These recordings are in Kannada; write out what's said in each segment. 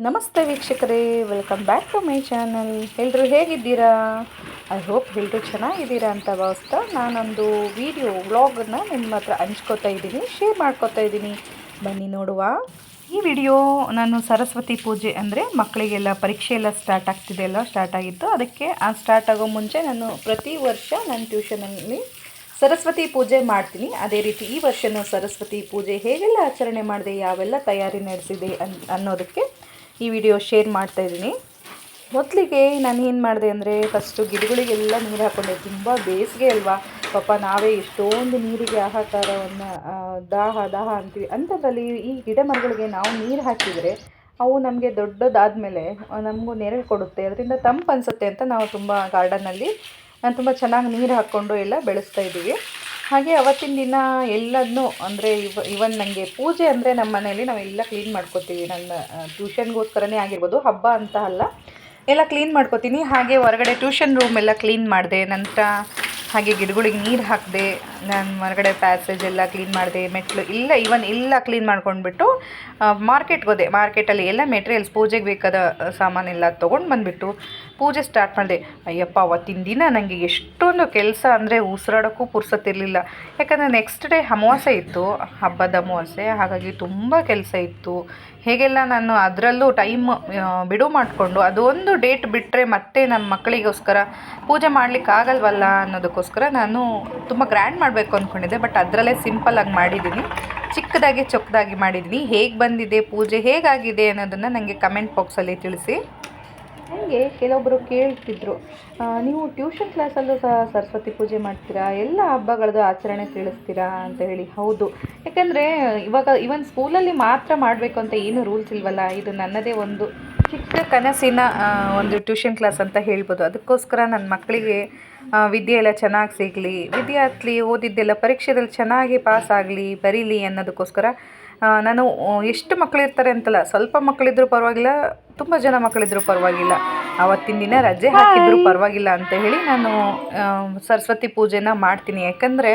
ನಮಸ್ತೆ ವೀಕ್ಷಕರೇ, welcome back to my channel. ಎಲ್ಲರೂ ಹೇಗಿದ್ದೀರಾ? ಐ ಹೋಪ್ ಎಲ್ಲರೂ ಚೆನ್ನಾಗಿದ್ದೀರಾ ಅಂತ ಭಾವಿಸ್ತಾ ನಾನೊಂದು ವ್ಲಾಗನ್ನು ನಿಮ್ಮ ಹತ್ರ ಹಂಚ್ಕೋತಾ ಇದ್ದೀನಿ, ಶೇರ್ ಮಾಡ್ಕೋತಾ ಇದ್ದೀನಿ. ಬನ್ನಿ ನೋಡುವ. ಈ ವಿಡಿಯೋ ನಾನು ಸರಸ್ವತಿ ಪೂಜೆ ಅಂದರೆ ಮಕ್ಕಳಿಗೆಲ್ಲ ಪರೀಕ್ಷೆ ಎಲ್ಲ ಸ್ಟಾರ್ಟ್ ಆಗಿತ್ತು. ಅದಕ್ಕೆ ಸ್ಟಾರ್ಟ್ ಆಗೋ ಮುಂಚೆ ನಾನು ಪ್ರತಿ ವರ್ಷ ನನ್ನ ಟ್ಯೂಷನಲ್ಲಿ ಸರಸ್ವತಿ ಪೂಜೆ ಮಾಡ್ತೀನಿ. ಅದೇ ರೀತಿ ಈ ವರ್ಷವೂ ಸರಸ್ವತಿ ಪೂಜೆ ಹೇಗೆಲ್ಲ ಆಚರಣೆ ಮಾಡಿದೆ, ಯಾವೆಲ್ಲ ತಯಾರಿ ನಡೆಸಿದೆ ಅನ್ನೋದಕ್ಕೆ ಈ ವಿಡಿಯೋ ಶೇರ್ ಮಾಡ್ತಾಯಿದ್ದೀನಿ. ಮೊದಲಿಗೆ ನಾನು ಏನು ಮಾಡಿದೆ ಅಂದರೆ, ಫಸ್ಟು ಗಿಡಗಳಿಗೆಲ್ಲ ನೀರು ಹಾಕ್ಕೊಂಡೆ. ತುಂಬ ಬೇಸಿಗೆ ಅಲ್ವಾ ಪಾಪ, ನಾವೇ ಎಷ್ಟೊಂದು ನೀರಿಗೆ ಆಹಾಕಾರವನ್ನು ದಾಹ ಅಂತೀವಿ. ಅಂಥದ್ರಲ್ಲಿ ಈ ಗಿಡ ಮರಗಳಿಗೆ ನಾವು ನೀರು ಹಾಕಿದರೆ ಅವು ನಮಗೆ ದೊಡ್ಡದಾದಮೇಲೆ ನಮಗೂ ನೆರಳು ಕೊಡುತ್ತೆ, ಅದರಿಂದ ತಂಪು ಅನಿಸುತ್ತೆ ಅಂತ ನಾವು ತುಂಬ ಗಾರ್ಡನ್ನಲ್ಲಿ ತುಂಬ ಚೆನ್ನಾಗಿ ನೀರು ಹಾಕ್ಕೊಂಡು ಎಲ್ಲ ಬೆಳೆಸ್ತಾ ಇದ್ದೀವಿ. ಹಾಗೆ ಅವತ್ತಿನ ದಿನ ಎಲ್ಲದನ್ನೂ ಅಂದರೆ ಇವನ್ ನನಗೆ ಪೂಜೆ ಅಂದರೆ ನಮ್ಮ ಮನೆಯಲ್ಲಿ ನಾವೆಲ್ಲ ಕ್ಲೀನ್ ಮಾಡ್ಕೋತೀವಿ. ನನ್ನ ಟ್ಯೂಷನ್ಗೋಸ್ಕರನೇ ಆಗಿರ್ಬೋದು, ಹಬ್ಬ ಅಂತ ಅಲ್ಲ, ಎಲ್ಲ ಕ್ಲೀನ್ ಮಾಡ್ಕೋತೀನಿ. ಹಾಗೆ ಹೊರಗಡೆ ಟ್ಯೂಷನ್ ರೂಮ್ ಎಲ್ಲ ಕ್ಲೀನ್ ಮಾಡಿದೆ. ನಂತರ ಹಾಗೆ ಗಿಡಗಳಿಗೆ ನೀರು ಹಾಕಿದೆ. ನಾನು ಹೊರಗಡೆ ಪ್ಯಾಸೇಜ್ ಎಲ್ಲ ಕ್ಲೀನ್ ಮಾಡಿದೆ. ಮೆಟ್ಲು ಎಲ್ಲ ಕ್ಲೀನ್ ಮಾಡ್ಕೊಂಡ್ಬಿಟ್ಟು ಮಾರ್ಕೆಟ್ಗೆ ಹೋದೆ. ಮಾರ್ಕೆಟಲ್ಲಿ ಎಲ್ಲ ಮೆಟೀರಿಯಲ್ಸ್ ಪೂಜೆಗೆ ಬೇಕಾದ ಸಾಮಾನೆಲ್ಲ ತೊಗೊಂಡು ಬಂದುಬಿಟ್ಟು ಪೂಜೆ ಸ್ಟಾರ್ಟ್ ಮಾಡಿದೆ. ಅಯ್ಯಪ್ಪ, ಅವತ್ತಿನ ದಿನ ನನಗೆ ಎಷ್ಟೊಂದು ಕೆಲಸ ಅಂದರೆ ಉಸಿರಾಡೋಕ್ಕೂ ಪುರ್ಸೊತ್ತಿರಲಿಲ್ಲ. ಯಾಕಂದರೆ ನೆಕ್ಸ್ಟ್ ಡೇ ಅಮಾವಾಸ್ಯೆ ಇತ್ತು, ಹಬ್ಬದ ಅಮಾವಾಸ್ಯೆ. ಹಾಗಾಗಿ ತುಂಬ ಕೆಲಸ ಇತ್ತು. ಹೇಗೆಲ್ಲ ನಾನು ಅದರಲ್ಲೂ ಟೈಮ್ ಬಿಡು ಮಾಡಿಕೊಂಡು ಅದೊಂದು ಡೇಟ್ ಬಿಟ್ಟರೆ ಮತ್ತೆ ನಮ್ಮ ಮಕ್ಕಳಿಗೋಸ್ಕರ ಪೂಜೆ ಮಾಡಲಿಕ್ಕೆ ಆಗಲ್ವಲ್ಲ ಅನ್ನೋದಕ್ಕೋಸ್ಕರ ನಾನು ತುಂಬ ಗ್ರ್ಯಾಂಡ್ ಮಾಡಬೇಕು ಅಂದ್ಕೊಂಡಿದ್ದೆ. ಬಟ್ ಅದರಲ್ಲೇ ಸಿಂಪಲ್ಲಾಗಿ ಮಾಡಿದ್ದೀನಿ, ಚೊಕ್ಕದಾಗಿ ಮಾಡಿದ್ದೀನಿ. ಹೇಗೆ ಬಂದಿದೆ ಪೂಜೆ, ಹೇಗಾಗಿದೆ ಅನ್ನೋದನ್ನು ನನಗೆ ಕಮೆಂಟ್ ಬಾಕ್ಸಲ್ಲಿ ತಿಳಿಸಿ. ನನಗೆ ಕೆಲವೊಬ್ಬರು ಕೇಳ್ತಿದ್ರು, ನೀವು ಟ್ಯೂಷನ್ ಕ್ಲಾಸಲ್ಲೂ ಸಹ ಸರಸ್ವತಿ ಪೂಜೆ ಮಾಡ್ತೀರಾ, ಎಲ್ಲ ಹಬ್ಬಗಳದ್ದು ಆಚರಣೆ ತಿಳಿಸ್ತೀರಾ ಅಂತ ಹೇಳಿ. ಹೌದು, ಯಾಕಂದರೆ ಇವನ್ ಸ್ಕೂಲಲ್ಲಿ ಮಾತ್ರ ಮಾಡಬೇಕು ಅಂತ ಏನು ರೂಲ್ಸ್ ಇಲ್ವಲ್ಲ. ಇದು ನನ್ನದೇ ಒಂದು ಚಿಕ್ಕ ಕನಸಿನ ಒಂದು ಟ್ಯೂಷನ್ ಕ್ಲಾಸ್ ಅಂತ ಹೇಳ್ಬೋದು. ಅದಕ್ಕೋಸ್ಕರ ನನ್ನ ಮಕ್ಕಳಿಗೆ ವಿದ್ಯೆ ಎಲ್ಲ ಚೆನ್ನಾಗಿ ಸಿಗಲಿ, ವಿದ್ಯಾರ್ಥಿ ಓದಿದ್ದೆಲ್ಲ ಪರೀಕ್ಷೆದಲ್ಲಿ ಚೆನ್ನಾಗಿ ಪಾಸ್ ಆಗಲಿ, ಬರೀಲಿ ಅನ್ನೋದಕ್ಕೋಸ್ಕರ ನಾನು ಎಷ್ಟು ಮಕ್ಕಳಿರ್ತಾರೆ ಅಂತಲ್ಲ, ಸ್ವಲ್ಪ ಮಕ್ಕಳಿದ್ರೂ ಪರವಾಗಿಲ್ಲ, ತುಂಬ ಜನ ಮಕ್ಕಳಿದ್ರೂ ಪರವಾಗಿಲ್ಲ, ಆವತ್ತಿನ ದಿನ ರಜೆ ಹಾಕಿದ್ರೂ ಪರವಾಗಿಲ್ಲ ಅಂತ ಹೇಳಿ ನಾನು ಸರಸ್ವತಿ ಪೂಜೆನ ಮಾಡ್ತೀನಿ. ಯಾಕಂದರೆ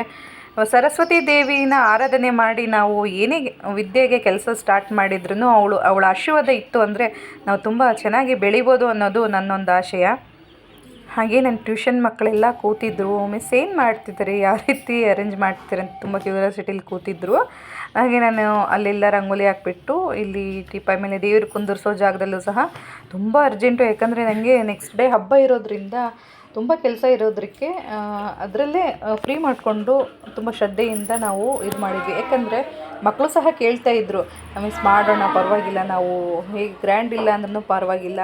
ಸರಸ್ವತಿ ದೇವಿನ ಆರಾಧನೆ ಮಾಡಿ ನಾವು ಏನೇ ವಿದ್ಯೆಗೆ ಕೆಲಸ ಸ್ಟಾರ್ಟ್ ಮಾಡಿದ್ರೂ ಅವಳ ಆಶೀರ್ವಾದ ಇತ್ತು ಅಂದರೆ ನಾವು ತುಂಬ ಚೆನ್ನಾಗಿ ಬೆಳಿಬೋದು ಅನ್ನೋದು ನನ್ನೊಂದು ಆಶಯ. ಹಾಗೆ ನನ್ನ ಟ್ಯೂಷನ್ ಮಕ್ಕಳೆಲ್ಲ ಕೂತಿದ್ರು. ಮಿಸ್ ಏನು ಮಾಡ್ತಿದ್ದಾರೆ, ಯಾವ ರೀತಿ ಅರೇಂಜ್ ಮಾಡ್ತಿದ್ದಾರೆ ಅಂತ ತುಂಬ ಕ್ಯೂರಿಯಾಸಿಟಿಲಿ ಕೂತಿದ್ರು. ಹಾಗೆ ನಾನು ಅಲ್ಲೆಲ್ಲ ರಂಗೋಲಿ ಹಾಕ್ಬಿಟ್ಟು ಇಲ್ಲಿ ಟಿಪಾಯ್ ಮೇಲೆ ದೇವ್ರು ಕುಂದಿರ್ಸೋ ಜಾಗದಲ್ಲೂ ಸಹ ತುಂಬ ಅರ್ಜೆಂಟು. ಯಾಕಂದರೆ ನನಗೆ ನೆಕ್ಸ್ಟ್ ಡೇ ಹಬ್ಬ ಇರೋದ್ರಿಂದ ತುಂಬ ಕೆಲಸ ಇರೋದಕ್ಕೆ ಅದರಲ್ಲೇ ಫ್ರೀ ಮಾಡಿಕೊಂಡು ತುಂಬ ಶ್ರದ್ಧೆಯಿಂದ ನಾವು ಇದು ಮಾಡಿದ್ವಿ. ಯಾಕಂದರೆ ಮಕ್ಕಳು ಸಹ ಕೇಳ್ತಾ ಇದ್ದರು, ಮಿಸ್ ಮಾಡೋಣ ಪರವಾಗಿಲ್ಲ, ನಾವು ಹೇಗೆ ಗ್ರ್ಯಾಂಡ್ ಇಲ್ಲ ಅಂದ್ರೂ ಪರವಾಗಿಲ್ಲ,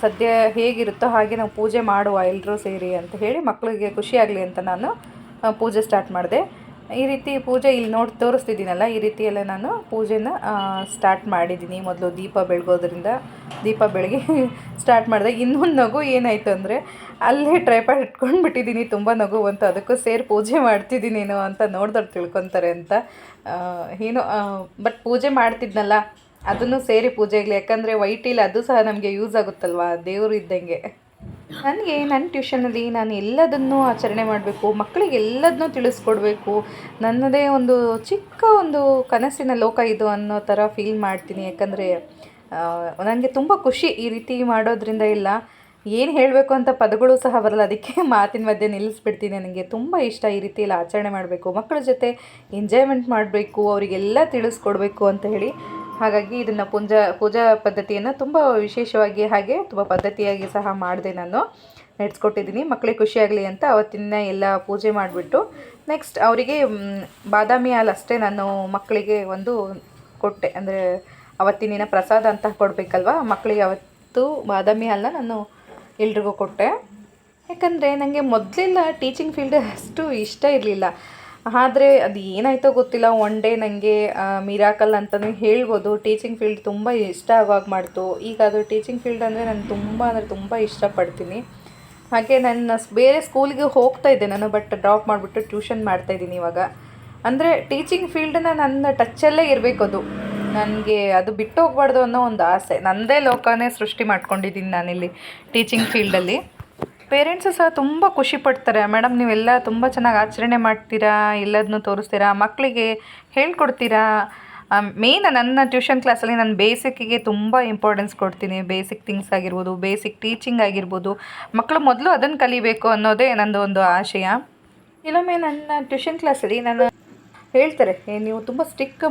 ಸದ್ಯ ಹೇಗಿರುತ್ತೋ ಹಾಗೆ ನಾವು ಪೂಜೆ ಮಾಡುವ ಎಲ್ಲರೂ ಸೇರಿ ಅಂತ ಹೇಳಿ ಮಕ್ಕಳಿಗೆ ಖುಷಿಯಾಗಲಿ ಅಂತ ನಾನು ಪೂಜೆ ಸ್ಟಾರ್ಟ್ ಮಾಡಿದೆ. ಈ ರೀತಿ ಪೂಜೆ ಇಲ್ಲಿ ತೋರಿಸ್ತಿದ್ದೀನಲ್ಲ, ಈ ರೀತಿ ಎಲ್ಲ ನಾನು ಪೂಜೆನ ಸ್ಟಾರ್ಟ್ ಮಾಡಿದ್ದೀನಿ. ಮೊದಲು ದೀಪ ಬೆಳಗ್ಗೆ ಸ್ಟಾರ್ಟ್ ಮಾಡಿದೆ. ಇನ್ನೊಂದು ನಗು ಏನಾಯಿತು ಅಂದರೆ, ಅಲ್ಲೇ ಟ್ರೈಪಾಡ್ ಇಟ್ಕೊಂಡು ಬಿಟ್ಟಿದ್ದೀನಿ, ತುಂಬ ನಗು ಅಂತ. ಅದಕ್ಕೂ ಸೇರಿ ಪೂಜೆ ಮಾಡ್ತಿದ್ದೀನೇನೋ ಅಂತ ನೋಡಿದವ್ರು ತಿಳ್ಕೊತಾರೆ ಅಂತ ಏನೋ. ಬಟ್ ಪೂಜೆ ಮಾಡ್ತಿದ್ನಲ್ಲ, ಅದನ್ನು ಸೇರಿ ಪೂಜೆಗೆ, ಯಾಕಂದರೆ ವೈಟಿಲ್ ಅದು ಸಹ ನಮಗೆ ಯೂಸ್ ಆಗುತ್ತಲ್ವ, ದೇವರು ಇದ್ದಂಗೆ. ನನಗೆ ನನ್ನ ಟ್ಯೂಷನಲ್ಲಿ ನಾನು ಎಲ್ಲದನ್ನೂ ಆಚರಣೆ ಮಾಡಬೇಕು, ಮಕ್ಕಳಿಗೆ ಎಲ್ಲದನ್ನೂ ತಿಳಿಸ್ಕೊಡ್ಬೇಕು, ನನ್ನದೇ ಒಂದು ಚಿಕ್ಕ ಒಂದು ಕನಸಿನ ಲೋಕ ಇದು ಅನ್ನೋ ಥರ ಫೀಲ್ ಮಾಡ್ತೀನಿ. ಯಾಕಂದರೆ ನನಗೆ ತುಂಬ ಖುಷಿ ಈ ರೀತಿ ಮಾಡೋದ್ರಿಂದ. ಇಲ್ಲ ಏನು ಹೇಳಬೇಕು ಅಂತ ಪದಗಳು ಸಹ ಬರಲ್ಲ, ಅದಕ್ಕೆ ಮಾತಿನ ಮಧ್ಯೆ ನಿಲ್ಲಿಸ್ಬಿಡ್ತೀನಿ. ನನಗೆ ತುಂಬ ಇಷ್ಟ ಈ ರೀತಿ ಎಲ್ಲ ಆಚರಣೆ ಮಾಡಬೇಕು, ಮಕ್ಕಳ ಜೊತೆ ಎಂಜಾಯ್ಮೆಂಟ್ ಮಾಡಬೇಕು, ಅವರಿಗೆಲ್ಲ ತಿಳಿಸ್ಕೊಡ್ಬೇಕು ಅಂತ ಹೇಳಿ. ಹಾಗಾಗಿ ಇದನ್ನು ಪೂಜಾ ಪದ್ಧತಿಯನ್ನು ತುಂಬ ವಿಶೇಷವಾಗಿ ಹಾಗೆ ತುಂಬ ಪದ್ಧತಿಯಾಗಿ ಸಹ ಮಾಡಿದೆ, ನಾನು ನಡೆಸ್ಕೊಟ್ಟಿದ್ದೀನಿ. ಮಕ್ಕಳಿಗೆ ಖುಷಿಯಾಗಲಿ ಅಂತ ಅವತ್ತಿನ ಎಲ್ಲ ಪೂಜೆ ಮಾಡಿಬಿಟ್ಟು ನೆಕ್ಸ್ಟ್ ಅವರಿಗೆ ಬಾದಾಮಿ ಹಾಲು ಅಷ್ಟೇ ನಾನು ಮಕ್ಕಳಿಗೆ ಒಂದು ಕೊಟ್ಟೆ. ಅಂದರೆ ಅವತ್ತಿನ ದಿನ ಪ್ರಸಾದ ಅಂತ ಕೊಡಬೇಕಲ್ವ, ಮಕ್ಕಳಿಗೆ ಅವತ್ತು ಬಾದಾಮಿ ಹಾಲನ್ನ ನಾನು ಎಲ್ರಿಗೂ ಕೊಟ್ಟೆ. ಯಾಕಂದರೆ ನನಗೆ ಮೊದಲೆಲ್ಲ ಟೀಚಿಂಗ್ ಫೀಲ್ಡ್ ಅಷ್ಟು ಇಷ್ಟ ಇರಲಿಲ್ಲ. ಆದರೆ ಅದು ಏನಾಯಿತೋ ಗೊತ್ತಿಲ್ಲ, ಒನ್ ಡೇ ನನಗೆ ಮಿರಾಕಲ್ ಅಂತಲೇ ಹೇಳ್ಬೋದು, ಟೀಚಿಂಗ್ ಫೀಲ್ಡ್ ತುಂಬ ಇಷ್ಟ ಆವಾಗ ಮಾಡ್ತು. ಈಗ ಅದು ಟೀಚಿಂಗ್ ಫೀಲ್ಡ್ ಅಂದರೆ ನಾನು ತುಂಬ ಇಷ್ಟಪಡ್ತೀನಿ. ಹಾಗೆ ನನ್ನ ಬೇರೆ ಸ್ಕೂಲಿಗೆ ಹೋಗ್ತಾ ಇದ್ದೆ ನಾನು, ಬಟ್ ಡ್ರಾಪ್ ಮಾಡಿಬಿಟ್ಟು ಟ್ಯೂಷನ್ ಮಾಡ್ತಾಯಿದ್ದೀನಿ ಇವಾಗ. ಅಂದರೆ ಟೀಚಿಂಗ್ ಫೀಲ್ಡನ್ನ ನನ್ನ ಟಚ್ಚಲ್ಲೇ ಇರಬೇಕು, ಅದು ನನಗೆ ಅದು ಬಿಟ್ಟು ಹೋಗ್ಬಾರ್ದು ಅನ್ನೋ ಒಂದು ಆಸೆ. ನನ್ನದೇ ಲೋಕನೇ ಸೃಷ್ಟಿ ಮಾಡ್ಕೊಂಡಿದ್ದೀನಿ ನಾನಿಲ್ಲಿ ಟೀಚಿಂಗ್ ಫೀಲ್ಡಲ್ಲಿ. ಪೇರೆಂಟ್ಸು ಸಹ ತುಂಬ ಖುಷಿ ಪಡ್ತಾರೆ, ಮೇಡಮ್ ನೀವೆಲ್ಲ ತುಂಬ ಚೆನ್ನಾಗಿ ಆಚರಣೆ ಮಾಡ್ತೀರಾ, ಎಲ್ಲದನ್ನೂ ತೋರಿಸ್ತೀರಾ, ಮಕ್ಕಳಿಗೆ ಹೇಳ್ಕೊಡ್ತೀರಾ, ಮೇನ್ ನನ್ನ ಟ್ಯೂಷನ್ ಕ್ಲಾಸಲ್ಲಿ ನಾನು ಬೇಸಿಕ್ಕಿಗೆ ತುಂಬ ಇಂಪಾರ್ಟೆನ್ಸ್ ಕೊಡ್ತೀನಿ. ಬೇಸಿಕ್ ಥಿಂಗ್ಸ್ ಆಗಿರ್ಬೋದು, ಬೇಸಿಕ್ ಟೀಚಿಂಗ್ ಆಗಿರ್ಬೋದು, ಮಕ್ಕಳು ಮೊದಲು ಅದನ್ನು ಕಲಿಬೇಕು ಅನ್ನೋದೇ ನಂದು ಒಂದು ಆಶಯ. ಕೆಲವೊಮ್ಮೆ ನನ್ನ ಟ್ಯೂಷನ್ ಕ್ಲಾಸಲ್ಲಿ ನಾನು ಹೇಳ್ತಾರೆ, ನೀವು ತುಂಬ ಸ್ಟಿಕ್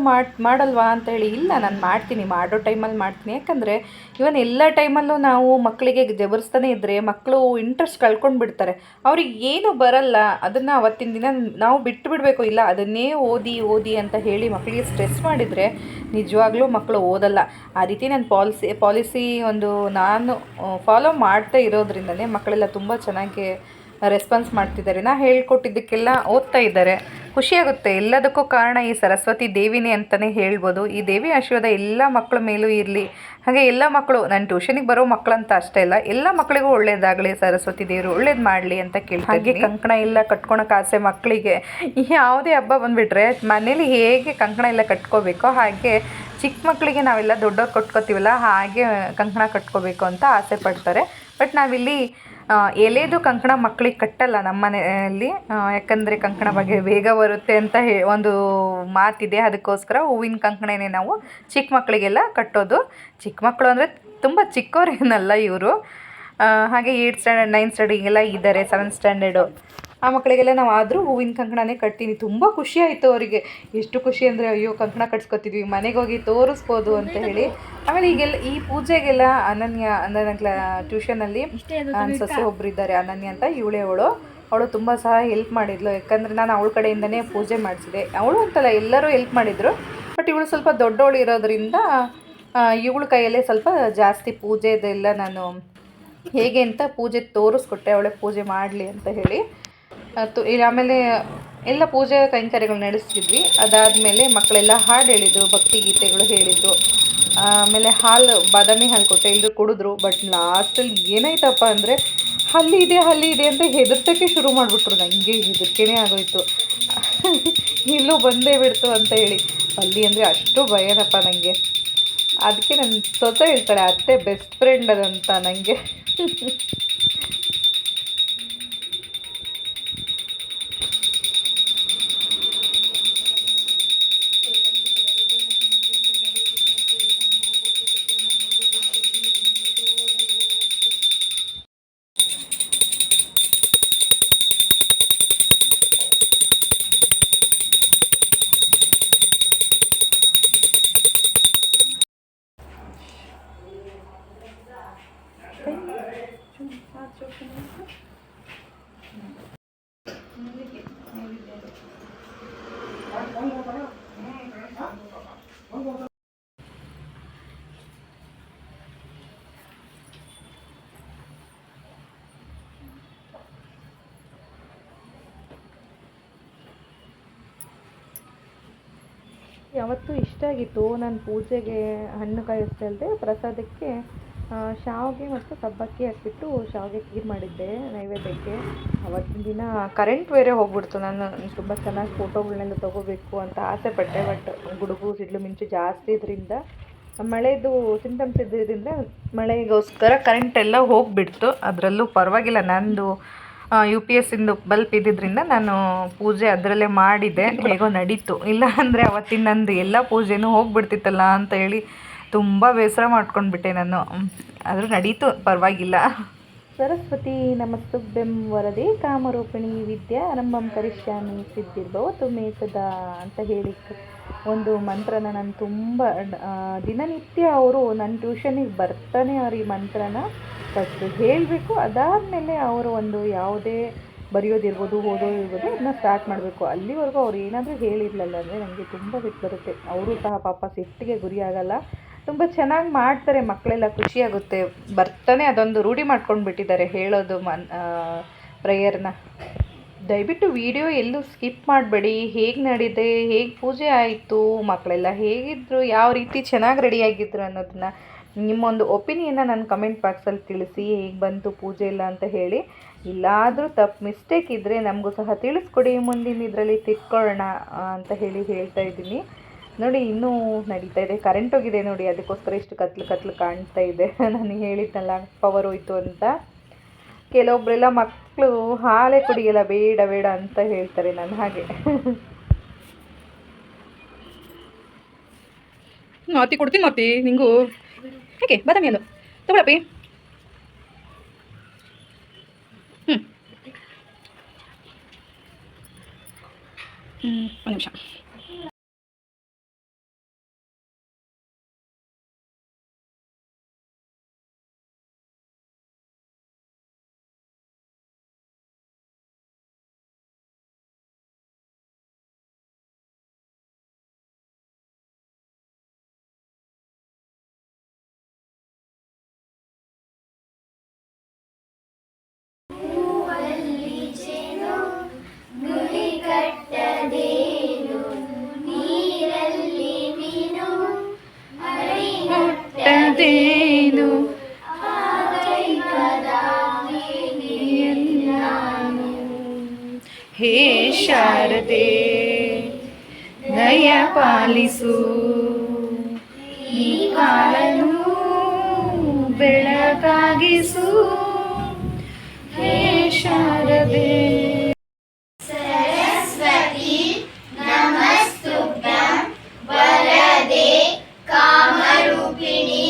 ಮಾಡಲ್ವಾ ಅಂತ ಹೇಳಿ. ಇಲ್ಲ, ನಾನು ಮಾಡ್ತೀನಿ, ಮಾಡೋ ಟೈಮಲ್ಲಿ ಮಾಡ್ತೀನಿ. ಯಾಕಂದರೆ ಇವನ್ ಎಲ್ಲ ಟೈಮಲ್ಲೂ ನಾವು ಮಕ್ಕಳಿಗೆ ಜಬರಿಸ್ತಾನೆ ಇದ್ದರೆ ಮಕ್ಕಳು ಇಂಟ್ರೆಸ್ಟ್ ಕಳ್ಕೊಂಡು ಬಿಡ್ತಾರೆ. ಅವ್ರಿಗೆ ಏನು ಬರಲ್ಲ ಅದನ್ನು ಅವತ್ತಿನ ದಿನ ನಾವು ಬಿಟ್ಟು ಬಿಡಬೇಕು. ಇಲ್ಲ ಅದನ್ನೇ ಓದಿ ಅಂತ ಹೇಳಿ ಮಕ್ಕಳಿಗೆ ಸ್ಟ್ರೆಸ್ ಮಾಡಿದರೆ ನಿಜವಾಗ್ಲೂ ಮಕ್ಕಳು ಓದಲ್ಲ. ಆ ರೀತಿ ನಾನು ಪಾಲಿಸಿ ನಾನು ಫಾಲೋ ಮಾಡ್ತಾ ಇರೋದ್ರಿಂದನೇ ಮಕ್ಕಳೆಲ್ಲ ತುಂಬ ಚೆನ್ನಾಗಿ ರೆಸ್ಪಾನ್ಸ್ ಮಾಡ್ತಿದ್ದಾರೆ. ನಾ ಹೇಳ್ಕೊಟ್ಟಿದ್ದಕ್ಕೆಲ್ಲ ಓದ್ತಾ ಇದ್ದಾರೆ. ಖುಷಿಯಾಗುತ್ತೆ. ಎಲ್ಲದಕ್ಕೂ ಕಾರಣ ಈ ಸರಸ್ವತಿ ದೇವಿನೇ ಅಂತಲೇ ಹೇಳ್ಬೋದು. ಈ ದೇವಿ ಆಶೀರ್ವಾದ ಎಲ್ಲ ಮಕ್ಕಳ ಮೇಲೂ ಇರಲಿ. ಹಾಗೆ ಎಲ್ಲ ಮಕ್ಕಳು, ನನ್ನ ಟ್ಯೂಷನಿಗೆ ಬರೋ ಮಕ್ಕಳಂತ ಅಷ್ಟೇ ಇಲ್ಲ, ಎಲ್ಲ ಮಕ್ಕಳಿಗೂ ಒಳ್ಳೇದಾಗಲಿ, ಸರಸ್ವತಿ ದೇವರು ಒಳ್ಳೇದು ಮಾಡಲಿ ಅಂತ ಕೇಳ್ತಾ. ಹಾಗೆ ಕಂಕಣ ಎಲ್ಲ ಕಟ್ಕೊಳಕ್ಕೆ ಆಸೆ ಮಕ್ಕಳಿಗೆ. ಯಾವುದೇ ಹಬ್ಬ ಬಂದುಬಿಟ್ರೆ ಮನೇಲಿ ಹೇಗೆ ಕಂಕಣ ಎಲ್ಲ ಕಟ್ಕೋಬೇಕೋ ಹಾಗೆ ಚಿಕ್ಕ ಮಕ್ಕಳಿಗೆ ನಾವೆಲ್ಲ ದೊಡ್ಡವ್ರು ಕಟ್ಕೋತೀವಲ್ಲ ಹಾಗೆ ಕಂಕಣ ಕಟ್ಕೋಬೇಕು ಅಂತ ಆಸೆ ಪಡ್ತಾರೆ. ಬಟ್ ನಾವಿಲ್ಲಿ ಎಲೆದು ಕಂಕಣ ಮಕ್ಕಳಿಗೆ ಕಟ್ಟಲ್ಲ ನಮ್ಮ ಮನೆಯಲ್ಲಿ. ಯಾಕಂದರೆ ಕಂಕಣ ಬಗ್ಗೆ ಬೇಗ ಬರುತ್ತೆ ಅಂತ ಒಂದು ಮಾತಿದೆ. ಅದಕ್ಕೋಸ್ಕರ ಹೂವಿನ ಕಂಕಣನೇ ನಾವು ಚಿಕ್ಕ ಮಕ್ಕಳಿಗೆಲ್ಲ ಕಟ್ಟೋದು. ಚಿಕ್ಕ ಮಕ್ಕಳು ಅಂದರೆ ತುಂಬ ಚಿಕ್ಕವರೇನಲ್ಲ ಇವರು. ಹಾಗೆ 8th ಸ್ಟ್ಯಾಂಡರ್ಡ್ 9th ಸ್ಟ್ಯಾಂಡರ್ಡಿಗೆಲ್ಲ ಇದ್ದಾರೆ, 7th ಸ್ಟ್ಯಾಂಡರ್ಡು ಆ ಮಕ್ಕಳಿಗೆಲ್ಲ ನಾವು ಆದರೂ ಹೂವಿನ ಕಂಕಣನೇ ಕಟ್ತೀನಿ. ತುಂಬ ಖುಷಿ ಆಯಿತು ಅವರಿಗೆ. ಎಷ್ಟು ಖುಷಿ ಅಂದರೆ, ಅಯ್ಯೋ ಕಂಕಣ ಕಟ್ಸ್ಕೊತಿದ್ವಿ, ಮನೆಗೆ ಹೋಗಿ ತೋರಿಸ್ಬೋದು ಅಂತ ಹೇಳಿ. ಆಮೇಲೆ ಈ ಪೂಜೆಗೆಲ್ಲ ನನ್ನ ಟ್ಯೂಷನಲ್ಲಿ ನನ್ನ ಸೊಸೆ ಒಬ್ಬರಿದ್ದಾರೆ, ಅನನ್ಯ ಅಂತ. ಅವಳು ತುಂಬ ಸಹ ಹೆಲ್ಪ್ ಮಾಡಿದ್ಲು. ಯಾಕಂದರೆ ನಾನು ಅವಳ ಕಡೆಯಿಂದನೇ ಪೂಜೆ ಮಾಡಿಸಿದೆ. ಅವಳು ಅಂತಲ್ಲ, ಎಲ್ಲರೂ ಹೆಲ್ಪ್ ಮಾಡಿದರು. ಬಟ್ ಇವಳು ಸ್ವಲ್ಪ ದೊಡ್ಡವಳು ಇರೋದ್ರಿಂದ ಇವಳ ಕೈಯಲ್ಲೇ ಸ್ವಲ್ಪ ಜಾಸ್ತಿ ಪೂಜೆದೆಲ್ಲ ನಾನು ಹೇಗೆ ಅಂತ ಪೂಜೆ ತೋರಿಸ್ಕೊಟ್ಟೆ, ಅವಳೇ ಪೂಜೆ ಮಾಡಲಿ ಅಂತ ಹೇಳಿ. ಆಮೇಲೆ ಎಲ್ಲ ಪೂಜೆ ಕೈಂಕರ್ಯಗಳು ನಡೆಸ್ತಿದ್ವಿ. ಅದಾದಮೇಲೆ ಮಕ್ಕಳೆಲ್ಲ ಹಾಡು ಹೇಳಿದರು, ಭಕ್ತಿಗೀತೆಗಳು ಹೇಳಿದರು. ಆಮೇಲೆ ಬಾದಾಮಿ ಹಾಲು ಕೊಟ್ಟೆ, ಎಲ್ಲರೂ ಕುಡಿದ್ರು. ಬಟ್ ಲಾಸ್ಟಲ್ಲಿ ಏನಾಯ್ತಪ್ಪ ಅಂದರೆ ಹಲ್ಲಿ ಇದೆ ಅಂತ ಹೆದರ್ತಕ್ಕೆ ಶುರು ಮಾಡಿಬಿಟ್ರು. ನನಗೆ ಹೆದರಿಕೆನೇ ಆಗೋಯ್ತು, ಇಲ್ಲೂ ಬಂದೇ ಬಿಡ್ತು ಅಂತ ಹೇಳಿ. ಹಲ್ಲಿ ಅಂದರೆ ಅಷ್ಟು ಭಯನಪ್ಪ ನನಗೆ. ಅದಕ್ಕೆ ನನ್ನ ಸೊಸೆ ಹೇಳ್ತಾಳೆ, ಅತ್ತೆ ಬೆಸ್ಟ್ ಫ್ರೆಂಡ್ ಅದಂತ ನನಗೆ. ಯಾವತ್ತೂ ಇಷ್ಟ ಆಗಿತ್ತು ನನ್ನ ಪೂಜೆಗೆ ಹಣ್ಣು ಕಾಯಿಸ್ತಾ ಇಲ್ಲದೆ ಪ್ರಸಾದಕ್ಕೆ ಶಾವಿಗೆ ಮತ್ತು ಸಬ್ಬಕ್ಕಿ ಹಾಕ್ಬಿಟ್ಟು ಶಾವಿಗೆ ಖೀರ್ ಮಾಡಿದ್ದೆ ನೈವೇದ್ಯಕ್ಕೆ. ಅವತ್ತಿನ ದಿನ ಕರೆಂಟ್ ಬೇರೆ ಹೋಗ್ಬಿಡ್ತು. ನಾನು ತುಂಬ ಚೆನ್ನಾಗಿ ಫೋಟೋಗಳನ್ನೆಲ್ಲ ತೊಗೋಬೇಕು ಅಂತ ಆಸೆ ಪಟ್ಟೆ. ಬಟ್ ಗುಡುಗು ಸಿಡ್ಲು ಮಿಂಚು ಜಾಸ್ತಿ ಇದರಿಂದ, ಮಳೆದು ಸಿಂಟಮ್ಸ್ ಇದ್ದಿದ್ದರಿಂದ ಮಳೆಗೋಸ್ಕರ ಕರೆಂಟೆಲ್ಲ ಹೋಗಿಬಿಡ್ತು. ಅದರಲ್ಲೂ ಪರವಾಗಿಲ್ಲ, ನಂದು UPS ಇಂದು ಬಲ್ಪ್ ಇದ್ದಿದ್ದರಿಂದ ನಾನು ಪೂಜೆ ಅದರಲ್ಲೇ ಮಾಡಿದ್ದೆ, ಹೇಗೋ ನಡೀತು. ಇಲ್ಲ ಅಂದರೆ ಅವತ್ತಿನ ನಂದು ಎಲ್ಲ ಪೂಜೆನೂ ಹೋಗಿಬಿಡ್ತಿತ್ತಲ್ಲ ಅಂತ ಹೇಳಿ ತುಂಬ ಬೇಸರ ಮಾಡ್ಕೊಂಡ್ಬಿಟ್ಟೆ ನಾನು. ಆದರೂ ನಡೀತು, ಪರವಾಗಿಲ್ಲ. ಸರಸ್ವತಿ ನಮಸ್ತುಭ್ಯಂ ವರದೆ ಕಾಮರೂಪಿಣಿ ವಿದ್ಯಾ ಆರಂಭಂ ಕರಿಷ್ಯಾಮಿ ಸಿದ್ಧಿರ್ಭವತು ಮೇ ಸದಾ ಅಂತ ಹೇಳಿ ಒಂದು ಮಂತ್ರನ ನಾನು ತುಂಬ ದಿನನಿತ್ಯ ಅವರು ನನ್ನ ಟ್ಯೂಷನಿಗೆ ಬರ್ತಾನೆ ಅವ್ರು ಈ ಮಂತ್ರನ ಫಸ್ಟು ಹೇಳಬೇಕು. ಅದಾದಮೇಲೆ ಅವರು ಒಂದು ಯಾವುದೇ ಬರೆಯೋದಿರ್ಬೋದು, ಓದೋದಿರ್ಬೋದು, ಅದನ್ನ ಸ್ಟಾರ್ಟ್ ಮಾಡಬೇಕು. ಅಲ್ಲಿವರೆಗೂ ಅವ್ರು ಏನಾದರೂ ಹೇಳಿರಲಿಲ್ಲ ಅಂದರೆ ನನಗೆ ತುಂಬ ಸಿಟ್ಟು ಬರುತ್ತೆ. ಅವರು ಸಹ ಪಾಪ ಸಿಟ್ಟಿಗೆ ಗುರಿ ಆಗಲ್ಲ, ತುಂಬ ಚೆನ್ನಾಗಿ ಮಾಡ್ತಾರೆ. ಮಕ್ಕಳೆಲ್ಲ ಖುಷಿಯಾಗುತ್ತೆ. ಬರ್ತಾನೆ ಅದೊಂದು ರೂಢಿ ಮಾಡ್ಕೊಂಡು ಬಿಟ್ಟಿದ್ದಾರೆ ಹೇಳೋದು ಪ್ರೇಯರ್ನ. ದಯವಿಟ್ಟು ವಿಡಿಯೋ ಎಲ್ಲೂ ಸ್ಕಿಪ್ ಮಾಡಬೇಡಿ. ಹೇಗೆ ನಡೀದೆ, ಹೇಗೆ ಪೂಜೆ ಆಯಿತು, ಮಕ್ಕಳೆಲ್ಲ ಹೇಗಿದ್ದರು, ಯಾವ ರೀತಿ ಚೆನ್ನಾಗಿ ರೆಡಿಯಾಗಿದ್ದರು ಅನ್ನೋದನ್ನ ನಿಮ್ಮೊಂದು ಒಪಿನಿಯನ್ನ ನನ್ನ ಕಮೆಂಟ್ ಬಾಕ್ಸಲ್ಲಿ ತಿಳಿಸಿ. ಹೇಗೆ ಬಂತು ಪೂಜೆ ಎಲ್ಲ ಅಂತ ಹೇಳಿ. ಇಲ್ಲಾದರೂ ಮಿಸ್ಟೇಕ್ ಇದ್ದರೆ ನಮಗೂ ಸಹ ತಿಳಿಸ್ಕೊಡಿ, ಮುಂದಿನ ಇದರಲ್ಲಿ ತಿಳ್ಕೊಳ್ಳೋಣ ಅಂತ ಹೇಳ್ತಾ ಇದ್ದೀನಿ. ನೋಡಿ ಇನ್ನೂ ನಡೀತಾ ಇದೆ. ಕರೆಂಟ್ ಹೋಗಿದೆ ನೋಡಿ, ಅದಕ್ಕೋಸ್ಕರ ಇಷ್ಟು ಕತ್ಲು ಕಾಣ್ತಾ ಇದೆ. ನಾನು ಹೇಳಿದ್ನಲ್ಲ ಪವರ್ ಹೋಯ್ತು ಅಂತ. ಕೆಲವೊಬ್ಬರೆಲ್ಲ ಮಕ್ಕಳು ಹಾಲೇ ಕುಡಿಯಲ್ಲ, ಬೇಡ ಅಂತ ಹೇಳ್ತಾರೆ. ನಾನು ಹಾಗೆ ಅತ್ತಿ ಕೊಡ್ತೀನಿ ಅತ್ತಿ ನಿಂಗೂ. ಹೇಗೆ ಬಾದಾಮಿ ಅಲ್ಲೋ ತಗೊಳಪ್ಪಿ. ಒಂದು ನಿಮಿಷ. ಮುಟ್ಟದೇನು ಹೇ ಶಾರದೆ ದಯ ಪಾಲಿಸು, ಈ ಕಾಲನು ಬೆಳಕಾಗಿಸು. ಹೇ ಶಾರದೆ सरस्वती नमस्तुभ्यं वरदे कामरूपिणी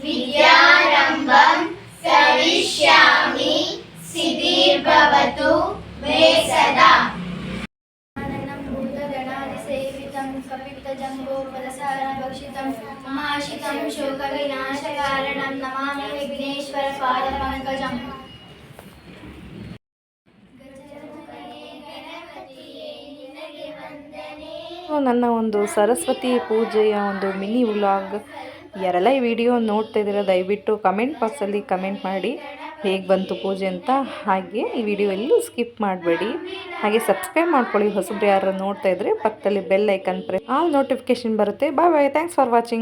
विद्यारम्भं करिष्यामि सिद्धिर्भवतु मे सदा। भूतगणादिसेवितं कपित्तजम्बोफलसारभक्षितं महाशितं शोकविनाशकारणं नमामि विघ्नेश्वरपादपङ्कजम्। ನನ್ನ ಒಂದು ಸರಸ್ವತಿ ಪೂಜೆಯ ಒಂದು ಮಿನಿ ವ್ಲಾಗ್. ಯಾರೆಲ್ಲ ಈ ವಿಡಿಯೋ ನೋಡ್ತಾ ಇದ್ದೀರಾ ದಯವಿಟ್ಟು ಕಮೆಂಟ್ ಬಾಕ್ಸಲ್ಲಿ ಕಮೆಂಟ್ ಮಾಡಿ ಹೇಗೆ ಬಂತು ಪೂಜೆ ಅಂತ. ಹಾಗೆ ಈ ವಿಡಿಯೋ ಎಲ್ಲೂ ಸ್ಕಿಪ್ ಮಾಡಬೇಡಿ. ಹಾಗೆ ಸಬ್ಸ್ಕ್ರೈಬ್ ಮಾಡ್ಕೊಳ್ಳಿ ಹೊಸಬ್ರು ಯಾರು ನೋಡ್ತಾ ಇದ್ದರೆ. ಪಕ್ಕದಲ್ಲಿ bell icon press all notification ಬರುತ್ತೆ. ಬಾಯ್ ಬಾಯ್, ಥ್ಯಾಂಕ್ಸ್ ಫಾರ್ ವಾಚಿಂಗ್.